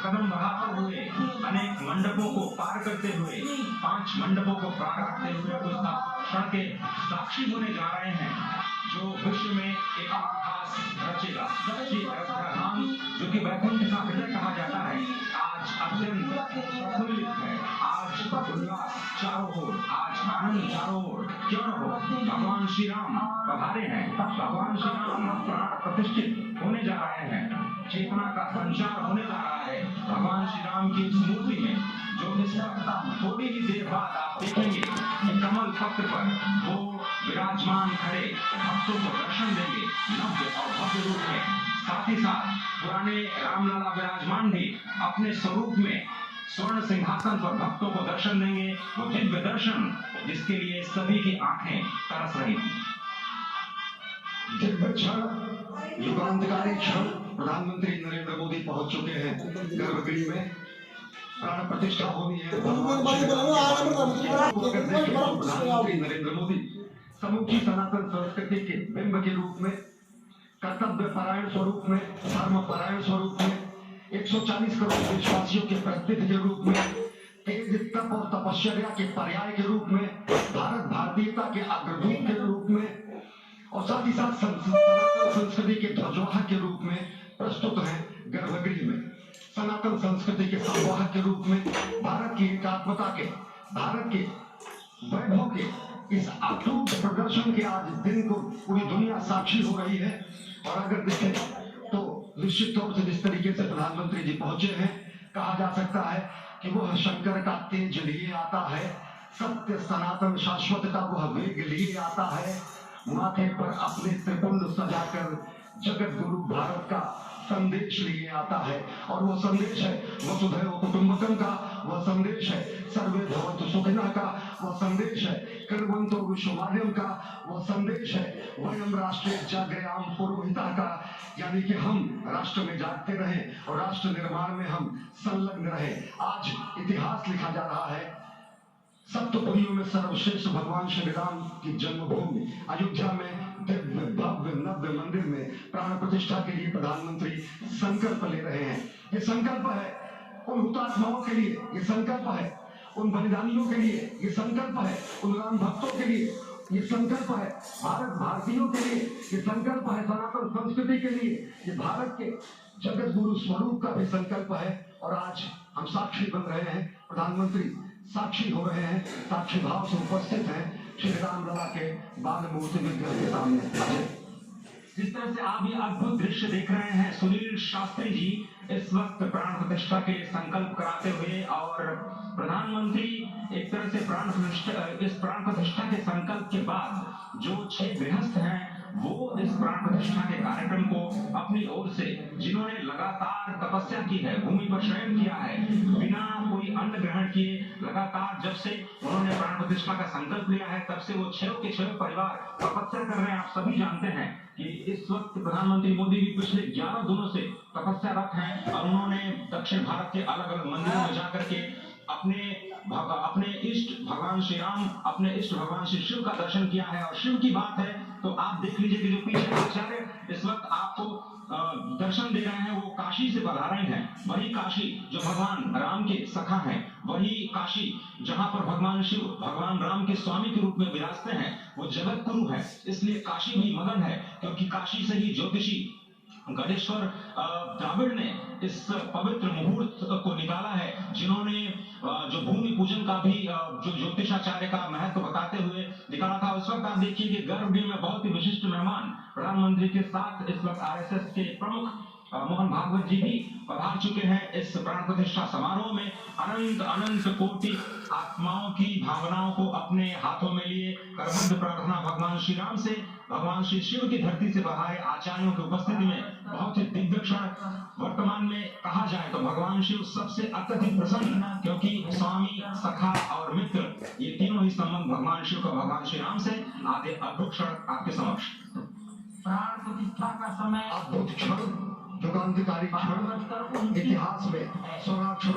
कदम बढ़ाते हुए अनेक मंडपों को पार करते हुए 5 मंडपों को पार करते हुए उस क्षण के साक्षी होने जा रहे हैं जो विश्व में एक इतिहास रचेगा। श्री अयोध्या जो कि वैकुंठ का हृदय कहा जाता है, आज अत्यंत प्रफुल्लित है। आज उल्लास चारों ओर, आज आनंद चारों ओर। क्यों न हो, भगवान श्री राम पधारे हैं। भगवान श्री राम प्राण प्रतिष्ठित होने जा रहे हैं। चेतना का संचार होने जा रहा है। भगवान श्री राम की इस मूर्ति में जो इस वक्त थोड़ी ही देर बाद आप देखेंगे कि कमल पत्र पर वो विराजमान खड़े भक्तों को दर्शन देंगे नव्य और भव्य रूप में। साथ ही साथ पुराने रामलला विराजमान भी अपने स्वरूप में स्वर्ण सिंहासन पर भक्तों को दर्शन देंगे। वो दिव्य दर्शन जिसके लिए सभी की आंखें तरस रही थी। दिव्य क्षण, युगांतकारी क्षण, प्रधानमंत्री नरेंद्र मोदी पहुंच चुके हैं गर्भगृह में। प्राण प्रतिष्ठा होनी है। प्रधानमंत्री नरेंद्र मोदी समूची सनातन संस्कृति के बिंब के रूप में, कर्तव्य परायण स्वरूप में, धर्म परायण स्वरूप में, 140 करोड़ देशवासियों के प्रतिनिधि के रूप में, तेज तप और तपश्चर्या के पर्याय के रूप में, भारत भारतीयता के अग्रदूत के रूप में और साथ ही साथ सनातन संस्कृति के ध्वजवाहक के रूप में प्रस्तुत है गर्भगृह में। सनातन संस्कृति के संवाहक के रूप में, भारत की एकात्मता के, भारत के वैभव के इस अटूट प्रदर्शन के आज दिन को पूरी दुनिया साक्षी हो रही है। और अगर देखें तो निश्चित तौर से जिस तरीके से प्रधानमंत्री जी पहुंचे हैं, कहा जा सकता है कि वह शंकर का तेज लिए आता है, सत्य सनातन शाश्वत का वह वेग लिए आता है, माथे पर अपने त्रिपुंड सजाकर जगत गुरु भारत का संदेश लिए आता है। और वो संदेश है वसुधैव कुटुंबकम का, वह संदेश है सर्वे भवन्तु सुखिनः का। वह संदेश है, कृतवंतो विश्व माध्यम का वह संदेश है, वयम राष्ट्रीय जागृयाम पुरोहिता का, यानी कि हम राष्ट्र में जागते रहें और राष्ट्र निर्माण में हम संलग्न रहें। आज इतिहास लिखा जा रहा है। सप्तपुरियों में सर्वश्रेष्ठ भगवान श्री राम की जन्मभूमि अयोध्या में दिव्य भव्य नव्य मंदिर में प्राण प्रतिष्ठा के लिए प्रधानमंत्री संकल्प ले रहे हैं। ये संकल्प है उन हुतात्माओं के लिए, ये संकल्प है उन बलिदानियों के लिए, ये संकल्प है उन राम भक्तों के लिए, ये संकल्प है भारत भारतीयों के लिए, ये संकल्प है सनातन संस्कृति के लिए, ये भारत के जगत गुरु स्वरूप का भी संकल्प है। और आज हम साक्षी बन रहे हैं, प्रधानमंत्री साक्षी हो रहे हैं, साक्षी भाव से उपस्थित हैं श्री राम लला के बाल मूर्ति विग्रह के सामने। जिस तरह से आप ये अद्भुत दृश्य देख रहे हैं, सुनील शास्त्री जी इस वक्त प्राण प्रतिष्ठा के संकल्प कराते हुए, और प्रधानमंत्री एक तरह से इस प्राण प्रतिष्ठा के संकल्प के बाद जो 6 गृहस्थ हैं वो इस प्राण प्रतिष्ठा के कार्यक्रम को अपनी ओर से, जिन्होंने लगातार तपस्या की है, भूमि पर शयन किया है, बिना कोई अन्न ग्रहण किए, लगातार जब से उन्होंने प्राण प्रतिष्ठा का संकल्प लिया है तब से वो 6 के 6 परिवार तपस्या कर रहे हैं। आप सभी जानते हैं कि इस वक्त प्रधानमंत्री मोदी भी पिछले 11 दिनों से तपस्यारत हैं और उन्होंने दक्षिण भारत के अलग अलग मंदिरों में जाकर के अपने इष्ट भगवान श्री राम, अपने इष्ट भगवान श्री शिव का दर्शन किया है। और शिव की बात है तो आप देख लीजिए कि जो पीछे आचार्य इस वक्त आपको दर्शन दे रहे हैं वो काशी से पधारे हैं। वही काशी जो भगवान राम के सखा हैं, वही काशी जहां पर भगवान शिव भगवान राम के स्वामी के रूप में विराजते हैं, वो जगत गुरु है। इसलिए काशी भी मगन है, क्योंकि काशी से ही ज्योतिषी गणेश्वर द्राविड़ ने इस पवित्र मुहूर्त को निकाला है, जिन्होंने जो भूमि पूजन का भी जो ज्योतिषाचार्य का महत्व बताते हुए निकाला था। उस वक्त आप देखिए कि गर्भगृह में बहुत ही विशिष्ट मेहमान प्रधानमंत्री के साथ इस वक्त आरएसएस के प्रमुख मोहन भागवत जी भी पधार चुके हैं। इस प्राण प्रतिष्ठा समारोह में अनंत अनंत कोटि आत्माओं की भावनाओं को अपने हाथों में लिए करबद्ध प्रार्थना भगवान श्री राम से, भगवान श्री शिव की धरती से बहाए आचार्यों की उपस्थिति में बहुत ही दिव्य क्षण। वर्तमान में कहा जाए तो भगवान शिव सबसे अत्यधिक प्रसन्न, क्योंकि स्वामी, सखा और मित्र ये तीनों ही संबंध भगवान शिव का भगवान श्री राम से। आदि अद्भुत क्षण आपके समक्ष। प्राण प्रतिष्ठा का समय अद्भुत क्षण, युगांतकारी क्षण, इतिहास में स्वर्णाक्षरों